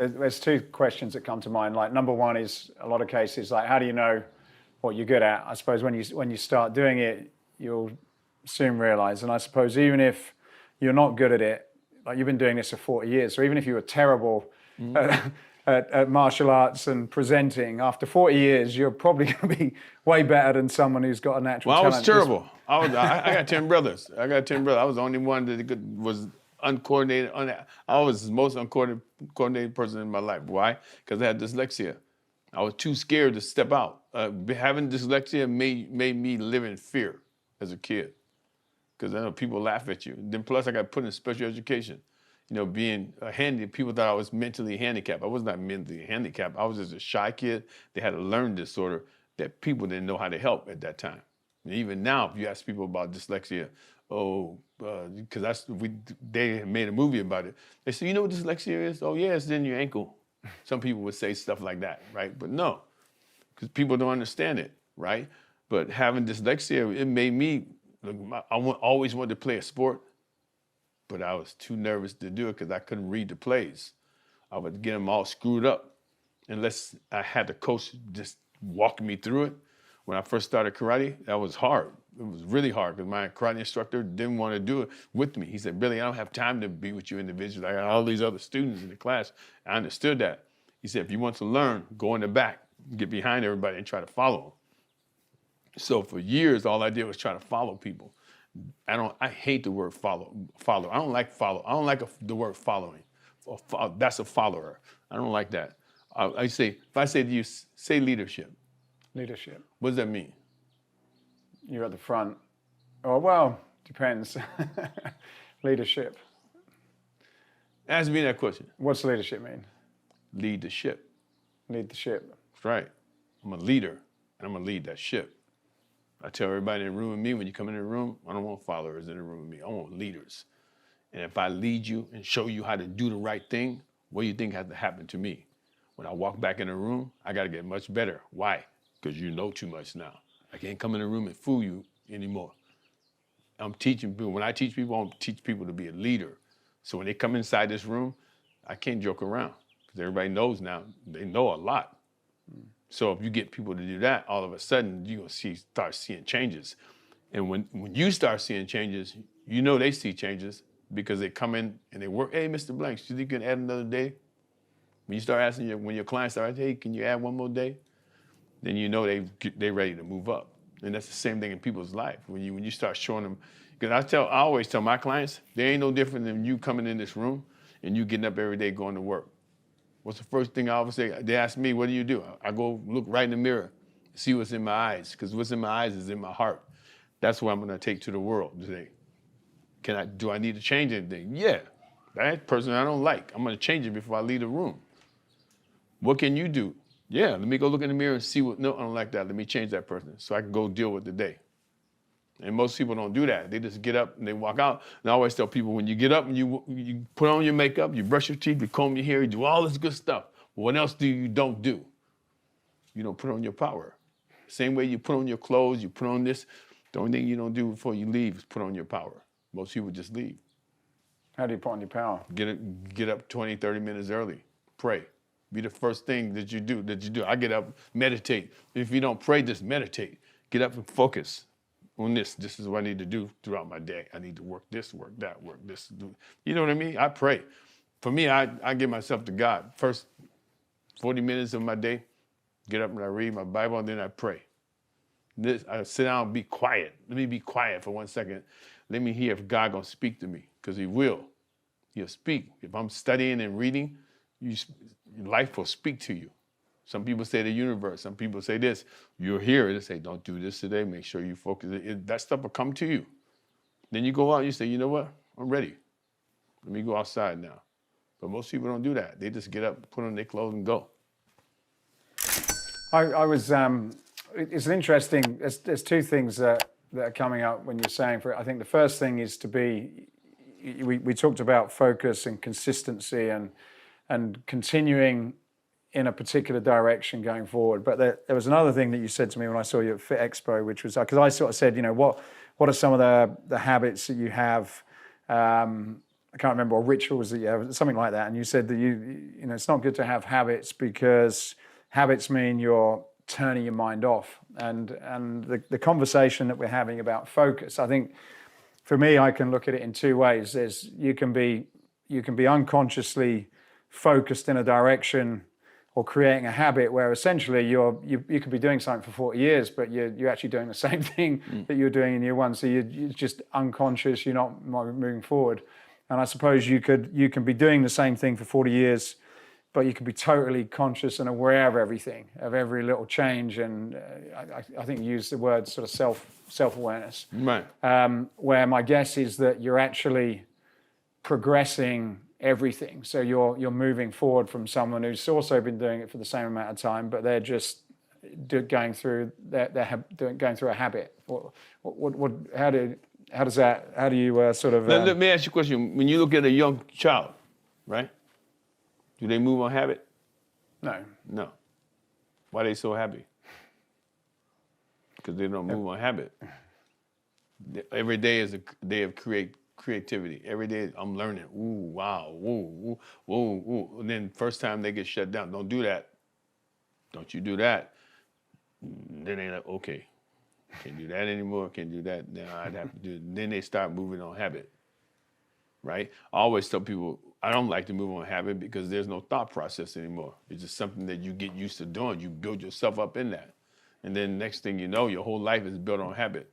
There's two questions that come to mind. Like number one is a lot of cases like how do you know what you're good at? I suppose when you start doing it, you'll soon realize. And I suppose even if you're not good at it, like you've been doing this for 40 years, so even if you were terrible at martial arts and presenting, after 40 years, you're probably going to be way better than someone who's got a natural talent. Well, I was terrible. I got 10 brothers. I was the only one that was uncoordinated. I was the most uncoordinated person in my life. Why? Because I had dyslexia. I was too scared to step out. Having dyslexia made me live in fear as a kid. Because I know people laugh at you. Then plus I got put in special education. You know, being people thought I was mentally handicapped. I was not mentally handicapped. I was just a shy kid that had a learning disorder that people didn't know how to help at that time. And even now, if you ask people about dyslexia, because they made a movie about it. They say, you know what dyslexia is? Oh yeah, it's in your ankle. Some people would say stuff like that, right? But no, because people don't understand it, right? But having dyslexia, it made me, always wanted to play a sport, but I was too nervous to do it because I couldn't read the plays. I would get them all screwed up unless I had the coach just walk me through it. When I first started karate, that was hard. It was really hard because my karate instructor didn't want to do it with me. He said, Billy, I don't have time to be with you individually. I got all these other students in the class. I understood that. He said, if you want to learn, go in the back, get behind everybody and try to follow them. So for years, all I did was try to follow people. I hate the word follow. I don't like follow. I don't like the word following. That's a follower. I don't like that. If I say to you, say leadership. Leadership. What does that mean? You're at the front. Oh, well, depends. Leadership. Ask me that question. What's leadership mean? Lead the ship. Lead the ship. That's right. I'm a leader, and I'm going to lead that ship. I tell everybody in the room with me, when you come in the room, I don't want followers in the room with me. I want leaders. And if I lead you and show you how to do the right thing, what do you think has to happen to me? When I walk back in the room, I got to get much better. Why? Because you know too much now. I can't come in the room and fool you anymore. I'm teaching people. When I teach people, I teach people to be a leader. So when they come inside this room, I can't joke around because everybody knows now. They know a lot. So if you get people to do that, all of a sudden you're gonna start seeing changes. And when you start seeing changes, you know they see changes because they come in and they work. Hey, Mr. Blanks, you think you can add another day? When you start asking when your clients start, hey, can you add one more day? Then you know they're ready to move up. And that's the same thing in people's life. When you start showing them, because I always tell my clients, they ain't no different than you coming in this room and you getting up every day going to work. What's the first thing I always say? They ask me, what do you do? I go look right in the mirror, see what's in my eyes, because what's in my eyes is in my heart. That's what I'm gonna take to the world today. Do I need to change anything? Yeah, that person I don't like, I'm gonna change it before I leave the room. What can you do? Yeah, let me go look in the mirror and see no, I don't like that. Let me change that person so I can go deal with the day. And most people don't do that. They just get up and they walk out. And I always tell people, when you get up and you put on your makeup, you brush your teeth, you comb your hair, you do all this good stuff. But what else don't do? You don't put on your power. Same way you put on your clothes, you put on this. The only thing you don't do before you leave is put on your power. Most people just leave. How do you put on your power? Get up 20, 30 minutes early. Pray. Be the first thing that you do. I get up, meditate. If you don't pray, just meditate. Get up and focus on this. This is what I need to do throughout my day. I need to work this, work that, work this. You know what I mean? I pray. For me, I give myself to God. First 40 minutes of my day, get up and I read my Bible and then I pray. I sit down and be quiet. Let me be quiet for 1 second. Let me hear if God gonna speak to me, because he will. He'll speak. If I'm studying and reading, life will speak to you. Some people say the universe. Some people say this. You'll hear it. They say, don't do this today. Make sure you focus. That stuff will come to you. Then you go out and you say, you know what? I'm ready. Let me go outside now. But most people don't do that. They just get up, put on their clothes and go. It's an interesting, there's two things that are coming up when you're saying, I think the first thing is to be, we talked about focus and consistency and continuing in a particular direction going forward. But there was another thing that you said to me when I saw you at Fit Expo, which was, because I sort of said, what are some of the habits that you have I can't remember, or rituals that you have, something like that. And you said that you know, it's not good to have habits because habits mean you're turning your mind off. And the conversation that we're having about focus, I think for me, I can look at it in two ways. You can be unconsciously focused in a direction or creating a habit where essentially you could be doing something for 40 years, but you're actually doing the same thing that you were doing in year one. So you're just unconscious, you're not moving forward. And I suppose you can be doing the same thing for 40 years, but you can be totally conscious and aware of everything, of every little change. And I think you used the word sort of self-awareness. Right. Where my guess is that you're actually progressing everything. So you're moving forward from someone who's also been doing it for the same amount of time, but they're just going through going through a habit. How do you sort of? Let me ask you a question. When you look at a young child, right? Do they move on habit? No. No. Why are they so happy? Because they don't move on habit. Every day is a day of creativity. Every day I'm learning. Ooh, wow, woo, woo, woo. And then first time they get shut down, don't do that. Don't you do that. Then they like, okay, can't do that anymore, can't do that. Now I'd have to do it. Then they start moving on habit, right? I always tell people, I don't like to move on habit because there's no thought process anymore. It's just something that you get used to doing. You build yourself up in that. And then next thing you know, your whole life is built on habit.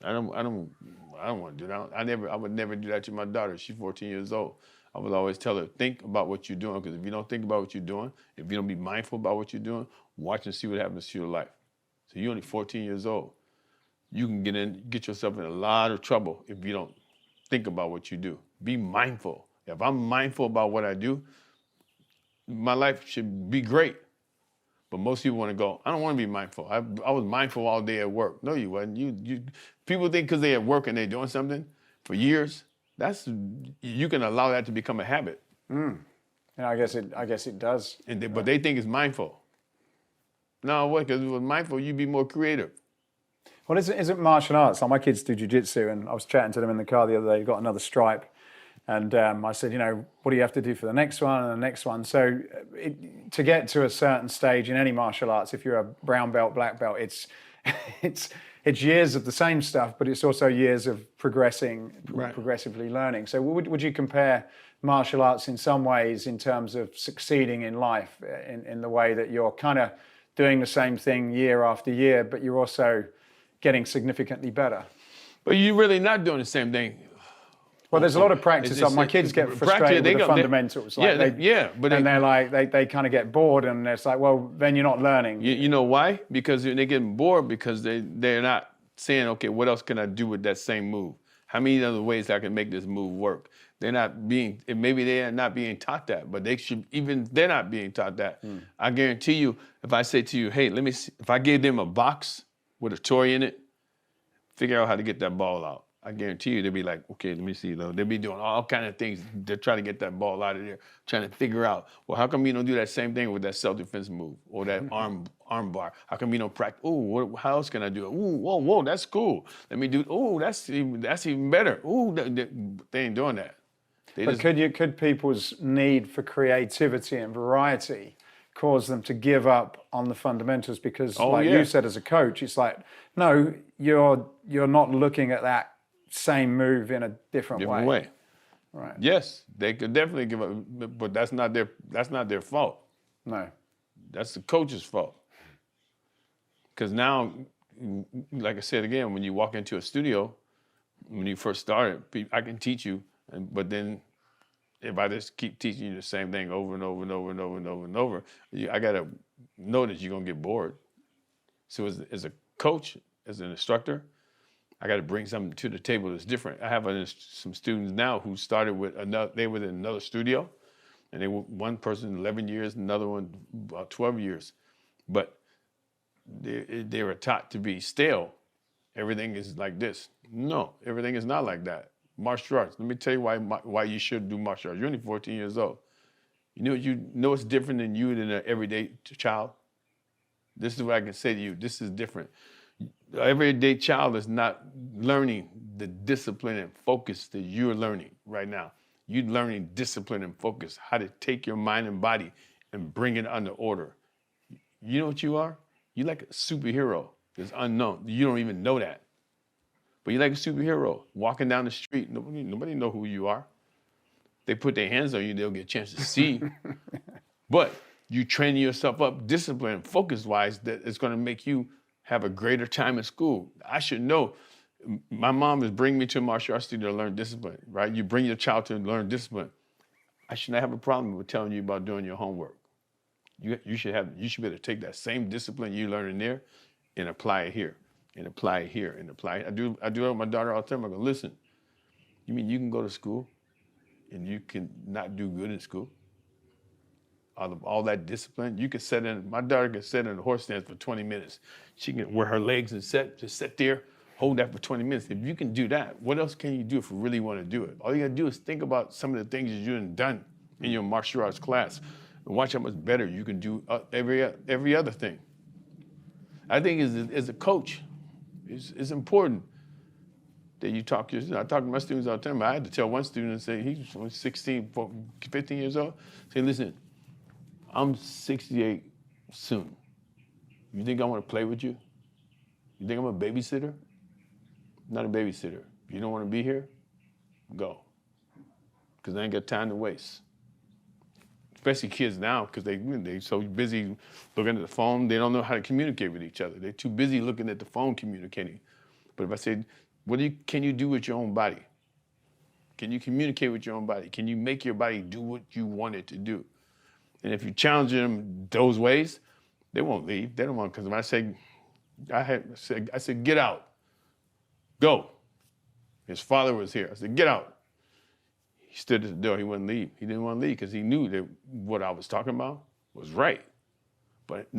I don't want to do that. I would never do that to my daughter. She's 14 years old. I would always tell her, think about what you're doing, because if you don't think about what you're doing, if you don't be mindful about what you're doing, watch and see what happens to your life. So you're only 14 years old. You can get yourself in a lot of trouble if you don't think about what you do. Be mindful. If I'm mindful about what I do, my life should be great. But most people want to go, I don't want to be mindful. I was mindful all day at work. No, you wasn't. People think because they're at work and they're doing something for years, you can allow that to become a habit. And I guess it does. But they think it's mindful. No, what? Because if it was mindful, you'd be more creative. Well, isn't martial arts? Like my kids do jiu-jitsu, and I was chatting to them in the car the other day. They got another stripe. And I said, what do you have to do for the next one and the next one? So to get to a certain stage in any martial arts, if you're a brown belt, black belt, it's years of the same stuff, but it's also years of progressively learning. So would you compare martial arts in some ways in terms of succeeding in life, in the way that you're kind of doing the same thing year after year, but you're also getting significantly better? But you're really not doing the same thing. Well, there's a lot of practice. My kids get frustrated with the fundamentals. They kind of get bored, and it's like, well, then you're not learning. You know why? Because they're getting bored because they're not saying, okay, what else can I do with that same move? How many other ways I can make this move work? Maybe they are not being taught that, but they're not being taught that. I guarantee you, if I say to you, hey, let me see, if I gave them a box with a toy in it, figure out how to get that ball out. I guarantee you they'll be like, okay, let me see. They'll be doing all kind of things. They're trying to get that ball out of there, trying to figure out, well, how come you don't do that same thing with that self-defense move or that arm bar? How come you don't practice? Oh, how else can I do it? Ooh, whoa, that's cool. Let me do, that's even better. Ooh, they ain't doing that. Could people's need for creativity and variety cause them to give up on the fundamentals? Because you said as a coach, it's like, no, you're not looking at that same move in a different way. Right. Yes, they could definitely give up, but that's not their fault. No. That's the coach's fault. Because now, like I said again, when you walk into a studio, when you first started, I can teach you, but then if I just keep teaching you the same thing over and over and over and over and over and over, I gotta know that you're gonna get bored. So as a coach, as an instructor, I got to bring something to the table that's different. I have some students now who started with they were in another studio, and they were one person 11 years, another one about 12 years. But they were taught to be stale. Everything is like this. No, everything is not like that. Martial arts. Let me tell you why you should do martial arts. You're only 14 years old. You know it's different than an everyday child. This is what I can say to you. This is different. everyday child is not learning the discipline and focus that you're learning right now. You're learning discipline and focus, how to take your mind and body and bring it under order. You know what you are? You're like a superhero that's unknown. You don't even know that. But you're like a superhero walking down the street. Nobody know who you are. They put their hands on you, they'll get a chance to see. But you train yourself up discipline and focus-wise that it's going to make you have a greater time at school. I should know. My mom is bringing me to martial arts studio to learn discipline, right? You bring your child to learn discipline. I should not have a problem with telling you about doing your homework. You should be able to take that same discipline you learn in there and apply it here, and apply it here, and apply it. I do it with my daughter all the time. I go, listen, you mean you can go to school and you can not do good in school? All that discipline, you could my daughter can sit in a horse stance for 20 minutes. She can wear her legs and just sit there, hold that for 20 minutes. If you can do that, what else can you do if you really want to do it? All you gotta do is think about some of the things that you've done in your martial arts class and watch how much better you can do every other thing. I think as a coach, it's important that you talk to your students. I talk to my students all the time. I had to tell one student, say he's 16, 15 years old, say, listen, I'm 68 soon. You think I want to play with you? You think I'm a babysitter? I'm not a babysitter. If you don't want to be here, go. Because I ain't got time to waste. Especially kids now, because they're so busy looking at the phone, they don't know how to communicate with each other. They're too busy looking at the phone communicating. But if I said, can you do with your own body? Can you communicate with your own body? Can you make your body do what you want it to do? And if you challenge them those ways, they won't leave. They don't want, because when I said, get out, go. His father was here. I said, get out. He stood at the door. He wouldn't leave. He didn't want to leave because he knew that what I was talking about was right. But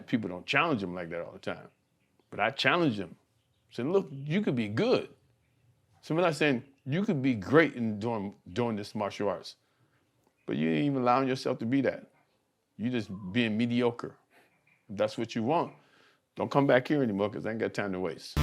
people don't challenge him like that all the time. But I challenged him. I said, look, you could be good. So I'm not saying you could be great in doing this martial arts. But you ain't even allowing yourself to be that. You just being mediocre. If that's what you want, don't come back here anymore because I ain't got time to waste.